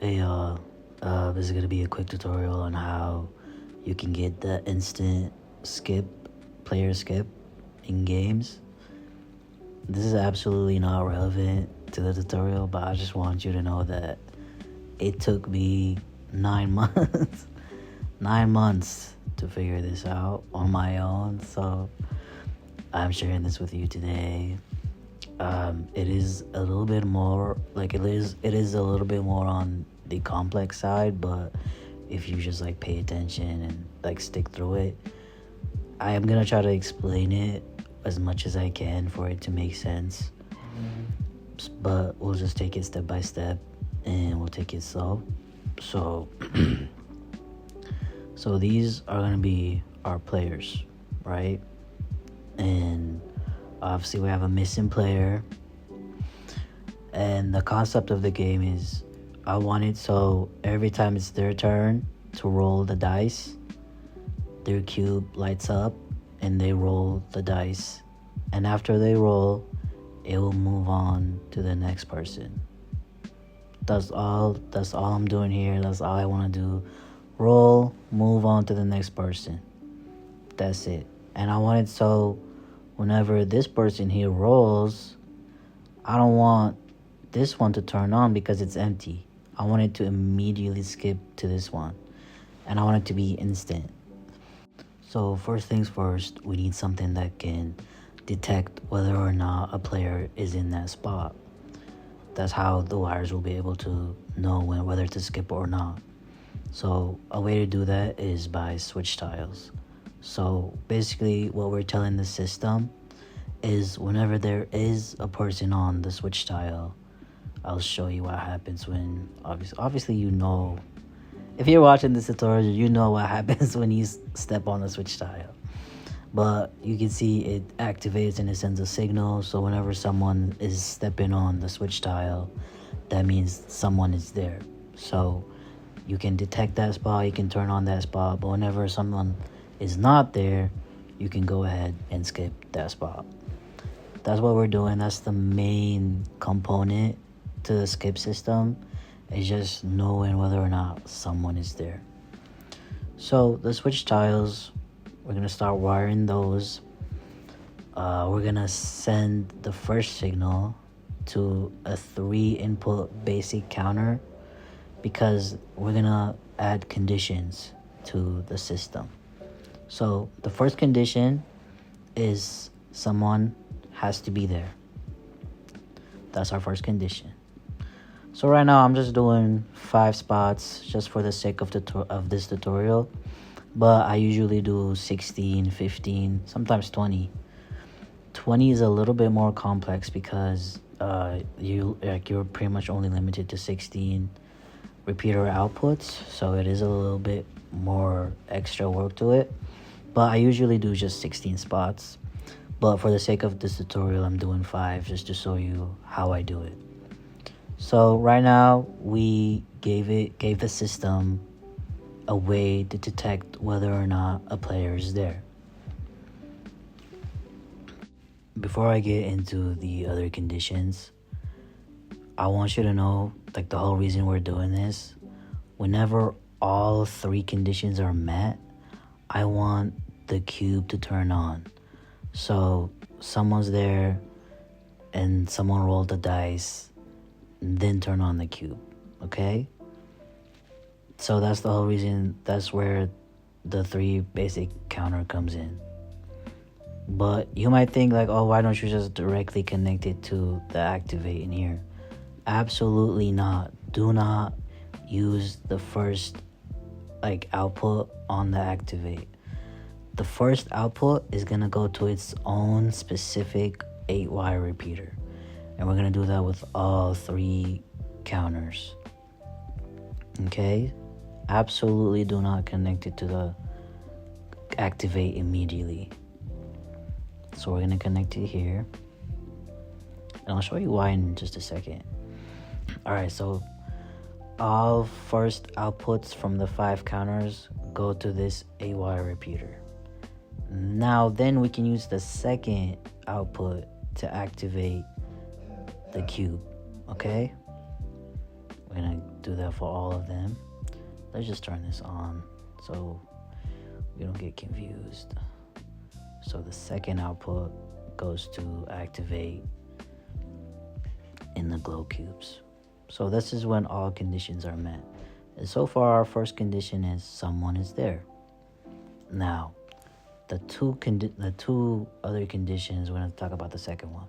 Hey y'all, this is gonna be a quick tutorial on how you can get the instant skip, player skip in games. This is absolutely not relevant to the tutorial, but I just want you to know that it took me 9 months, 9 months to figure this out on my own. So I'm sharing this with you today. It is a little bit more it is a little bit more on the complex side, but if you just pay attention and stick through it, I am gonna try to explain it as much as I can for it to make sense. But we'll just take it step by step and we'll take it slow. So so these are gonna be our players, right? And obviously we have a missing player, and the concept of the game is I want it so every time it's their turn to roll the dice, their cube lights up and they roll the dice, and after they roll, it will move on to the next person. That's all I'm doing here. That's all I want to do. Roll, move on to the next person. That's it. And I want it so whenever this person here rolls, I don't want this one to turn on because it's empty. I want it to immediately skip to this one, and I want it to be instant. So first things first, we need something that can detect whether or not a player is in that spot. That's how the wires will be able to know whether to skip or not. So a way to do that is by switch tiles. So basically what we're telling the system is whenever there is a person on the switch tile, I'll show you what happens when, obviously you know, if you're watching this tutorial, you know what happens when you step on the switch tile. But you can see it activates and it sends a signal, so whenever someone is stepping on the switch tile, that means someone is there. So you can detect that spot, you can turn on that spot, but whenever someone is not there, you can go ahead and skip that spot. That's what we're doing. That's the main component to the skip system, is just knowing whether or not someone is there. So the switch tiles, we're gonna start wiring those. We're gonna send the first signal to a 3-input basic counter because we're gonna add conditions to the system. So the first condition is someone has to be there. That's our first condition. So right now I'm just doing 5 spots just for the sake of this tutorial, but I usually do 16, 15, sometimes 20. 20 is a little bit more complex because you're pretty much only limited to 16 repeater outputs, so it is a little bit more extra work to it. But I usually do just 16 spots. But for the sake of this tutorial, I'm doing 5 just to show you how I do it. So right now, we gave the system a way to detect whether or not a player is there. Before I get into the other conditions, I want you to know, the whole reason we're doing this, whenever all 3 conditions are met, I want the cube to turn on. So someone's there and someone rolled the dice, then turn on the cube, okay? So that's the whole reason. That's where the 3 basic counter comes in. But you might think oh, why don't you just directly connect it to the activate in here? Absolutely not. Do not use the first output on the activate. The first output is gonna go to its own specific 8-wire repeater, and we're gonna do that with all 3 counters. Okay? Absolutely do not connect it to the activate immediately. So we're gonna connect it here, and I'll show you why in just a second. Alright, so all first outputs from the 5 counters go to this 8-wire repeater. Now then we can use the second output to activate the cube, okay? We're gonna do that for all of them. Let's just turn this on so we don't get confused. So the second output goes to activate in the glow cubes. So this is when all conditions are met. And so far our first condition is someone is there. Now, the two other conditions, we're going to talk about the second one.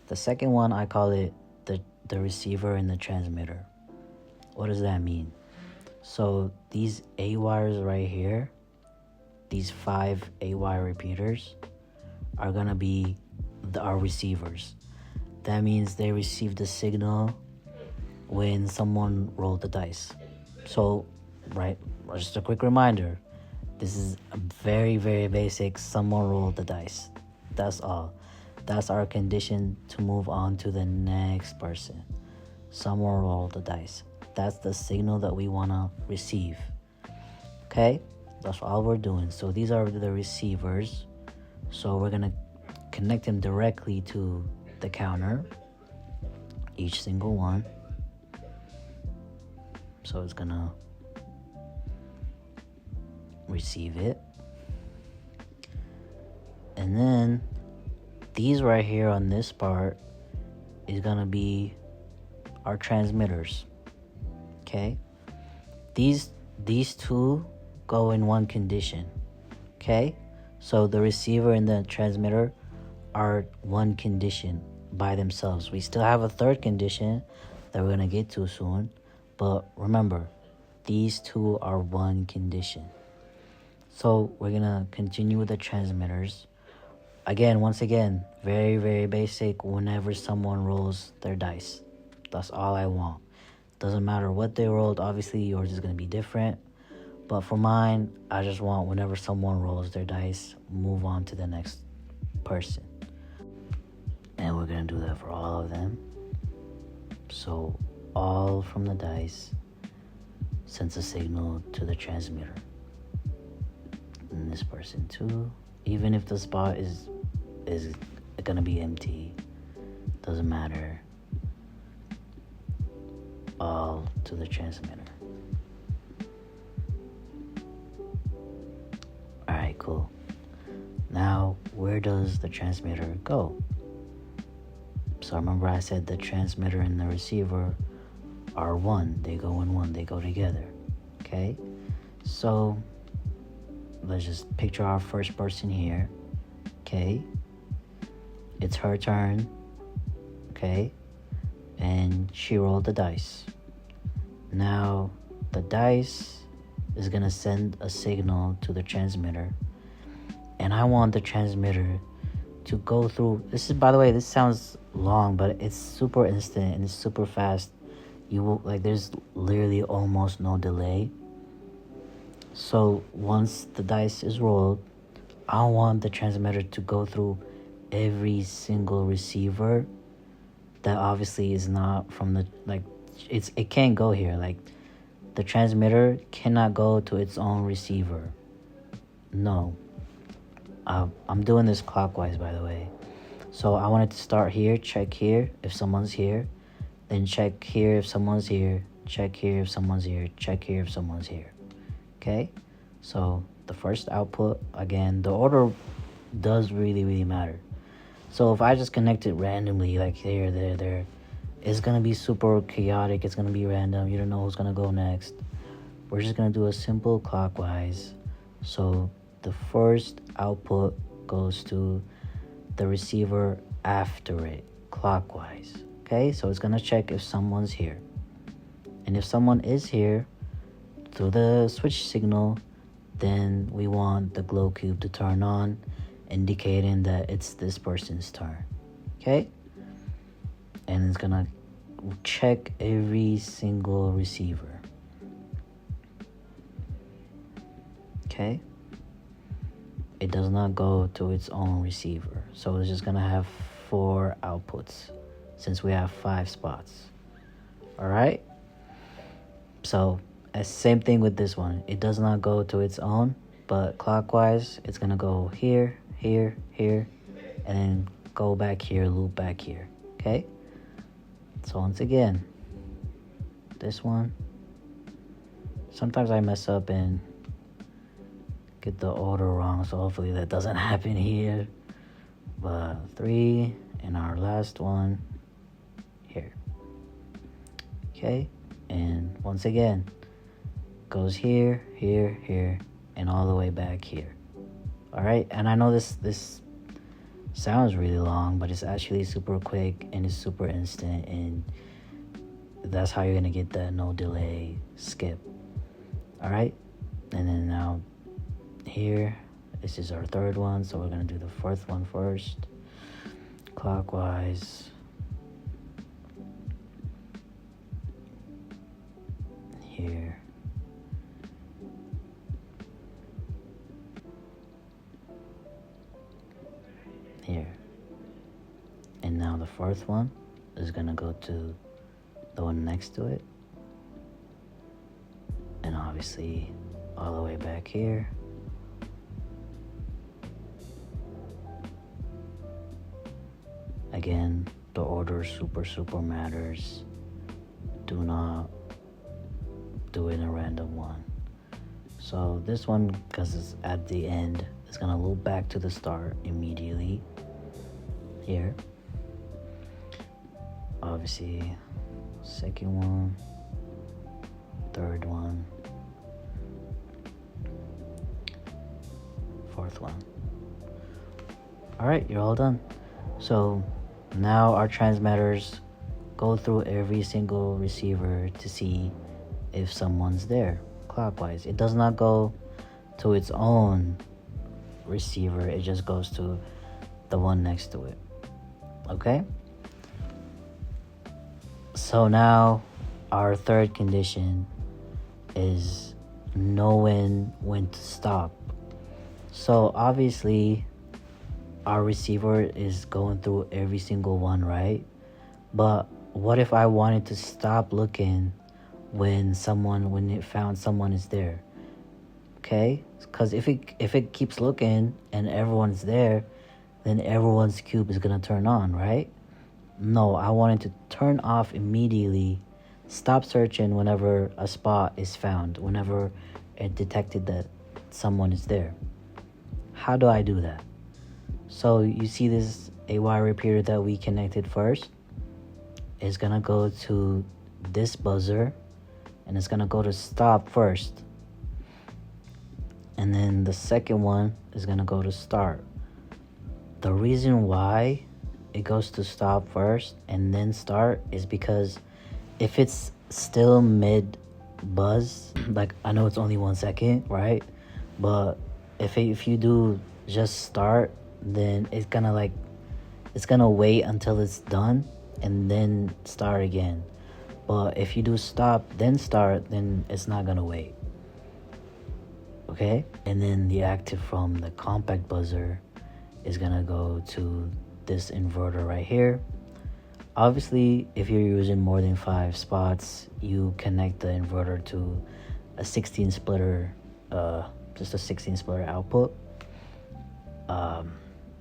The second one, I call it the receiver and the transmitter. What does that mean? So these A wires right here, these 5 AY repeaters are going to be our receivers. That means they receive the signal when someone rolled the dice. So, right, just a quick reminder. This is a very, very basic, someone rolled the dice. That's all. That's our condition to move on to the next person. Someone rolled the dice. That's the signal that we want to receive. Okay? That's all we're doing. So these are the receivers. So we're going to connect them directly to the counter. Each single one. So it's going to receive it. And then these right here on this part is going to be our transmitters. Okay? These two go in one condition. Okay? So the receiver and the transmitter are one condition by themselves. We still have a third condition that we're going to get to soon. But remember, these two are one condition. So we're going to continue with the transmitters. Once again, very, very basic. Whenever someone rolls their dice, that's all I want. Doesn't matter what they rolled. Obviously, yours is going to be different. But for mine, I just want whenever someone rolls their dice, move on to the next person. And we're going to do that for all of them. So all from the dice sends a signal to the transmitter. And this person too. Even if the spot is going to be empty, doesn't matter. All to the transmitter. Alright, cool. Now, where does the transmitter go? So remember I said the transmitter and the receiver are one. They go in one. They go together. Okay? So, let's just picture our first person here. Okay? It's her turn. Okay? And she rolled the dice. Now, the dice is going to send a signal to the transmitter. And I want the transmitter to go through. This is, by the way, this sounds long, but it's super instant and it's super fast. You will, there's literally almost no delay. So once the dice is rolled, I want the transmitter to go through every single receiver that obviously is not from the, it can't go here. The transmitter cannot go to its own receiver. No. I'm doing this clockwise, by the way. So I want it to start here, check here if someone's here, then check here if someone's here, check here if someone's here, check here if someone's here. Okay? So the first output, again, the order does really, really matter. So if I just connect it randomly, there, it's going to be super chaotic. It's going to be random. You don't know who's going to go next. We're just going to do a simple clockwise. So the first output goes to the receiver after it, clockwise. Okay, so it's going to check if someone's here. And if someone is here, through the switch signal, then we want the glow cube to turn on, indicating that it's this person's turn. Okay? And it's going to check every single receiver. Okay? It does not go to its own receiver. So it's just going to have 4 outputs since we have 5 spots. Alright? So, same thing with this one. It does not go to its own, but clockwise, it's going to go here, here, here, and then go back here, loop back here. Okay? So once again, this one. Sometimes I mess up and get the order wrong, so hopefully that doesn't happen here. But 3, and our last one here. Okay, and once again, goes here, here, here, and all the way back here. All right, and I know this sounds really long, but it's actually super quick and it's super instant, and that's how you're gonna get that no delay skip. All right, and then now here, this is our third one, so we're gonna do the fourth one first, clockwise. Here. Here. And now the fourth one is gonna go to the one next to it. And obviously all the way back here. Again, the order super matters. Do not do it in a random one. So this one, because it's at the end, it's gonna loop back to the start immediately. Here. Obviously, second one, third one, fourth one. All right, you're all done. So now our transmitters go through every single receiver to see if someone's there clockwise. It does not go to its own receiver, it just goes to the one next to it. Okay, so now our third condition is knowing when to stop. So obviously our receiver is going through every single one, right? But what if I wanted to stop looking when it found someone is there? Okay, because if it keeps looking and everyone's there, then everyone's cube is gonna turn on, right? No, I wanted to turn off immediately, stop searching whenever a spot is found, whenever it detected that someone is there. How do I do that? So you see this AY repeater that we connected first is gonna go to this buzzer, and it's gonna go to stop first. And then the second one is gonna go to start. The reason why it goes to stop first and then start is because if it's still mid buzz, like I know it's only 1 second, right? But if you do just start, then it's gonna wait until it's done and then start again. But if you do stop then start, then it's not gonna wait. Okay, and then the active from the compact buzzer is gonna go to this inverter right here. Obviously, if you're using more than 5 spots, you connect the inverter to a 16 splitter, just a 16 splitter output.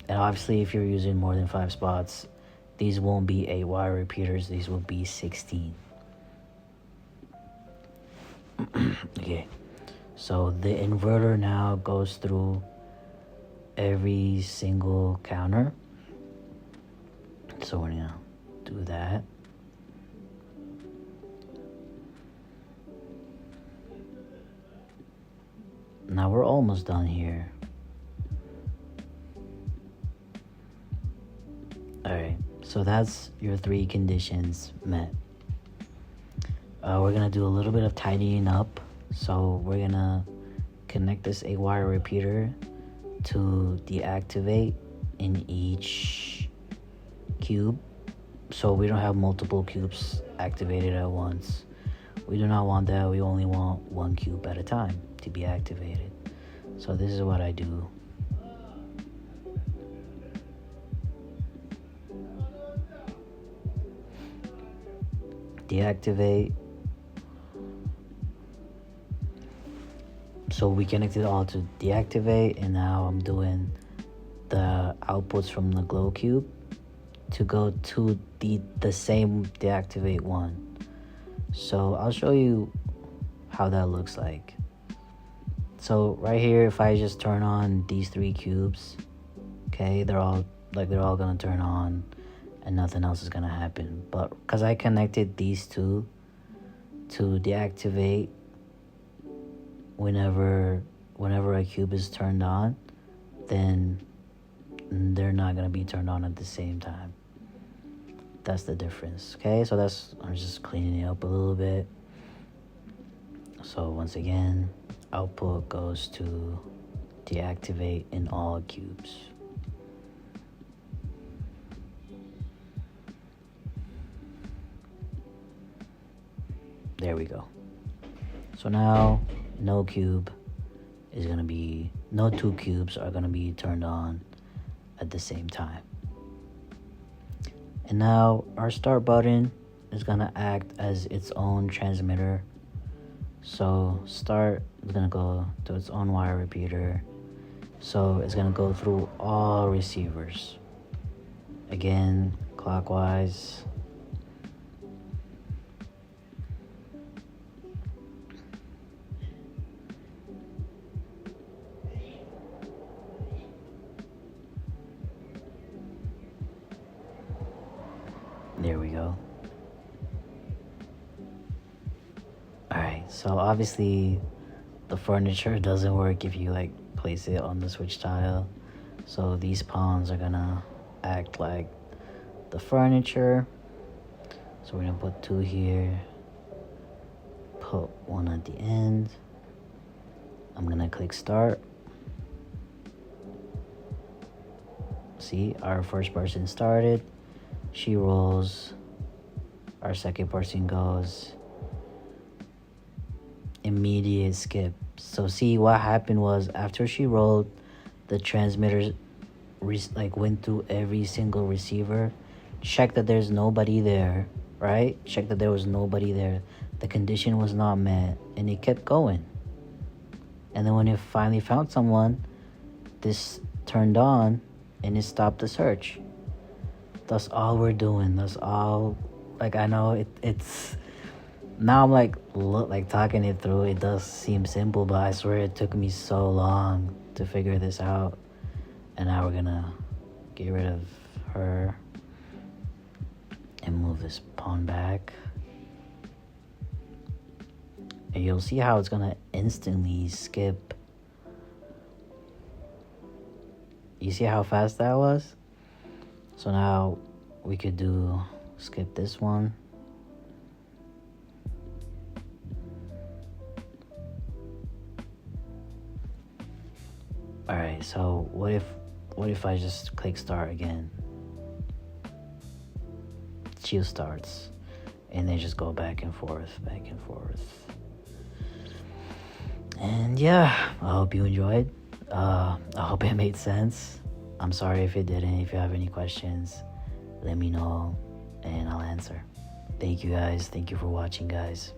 And obviously, if you're using more than 5 spots, these won't be AY repeaters, these will be 16. Okay, so the inverter now goes through every single counter. So we're gonna do that. Now we're almost done here. Alright, so that's your 3 conditions met. We're gonna do a little bit of tidying up. So we're gonna connect this AY repeater to deactivate in each cube, so we don't have multiple cubes activated at once. We do not want that. We only want 1 cube at a time to be activated. So this is what I do. Deactivate. So we connected all to deactivate, and now I'm doing the outputs from the glow cube to go to the same deactivate one. So I'll show you how that looks like. So right here, if I just turn on these 3 cubes, okay, they're all gonna turn on and nothing else is gonna happen. But because I connected these 2 to deactivate whenever a cube is turned on, then they're not gonna be turned on at the same time. That's the difference. Okay, so I'm just cleaning it up a little bit. So once again, output goes to deactivate in all cubes. There we go. So now no 2 cubes are gonna be turned on at the same time. And now our start button is gonna act as its own transmitter. So start is gonna go to its own wire repeater. So it's gonna go through all receivers. Again, clockwise. There we go. Alright, so obviously the furniture doesn't work if you like place it on the switch tile. So these pawns are gonna act like the furniture. So we're gonna put 2 here, put 1 at the end. I'm gonna click start. See, our first person started. She rolls. Our second person goes. Immediate skip. So see, what happened was after she rolled, the transmitter went through every single receiver, checked that there's nobody there, right? Checked that there was nobody there. The condition was not met, and it kept going. And then when it finally found someone, this turned on, and it stopped the search. That's all we're doing. That's all. Like, I know it's now I'm like talking it through. It does seem simple, but I swear it took me so long to figure this out. And now we're gonna get rid of her and move this pawn back. And you'll see how it's gonna instantly skip. You see how fast that was? So now we could skip this one. Alright, so what if I just click start again? She starts, and they just go back and forth. And yeah, I hope you enjoyed. I hope it made sense. I'm sorry if it didn't. If you have any questions, let me know and I'll answer. Thank you guys. Thank you for watching, guys.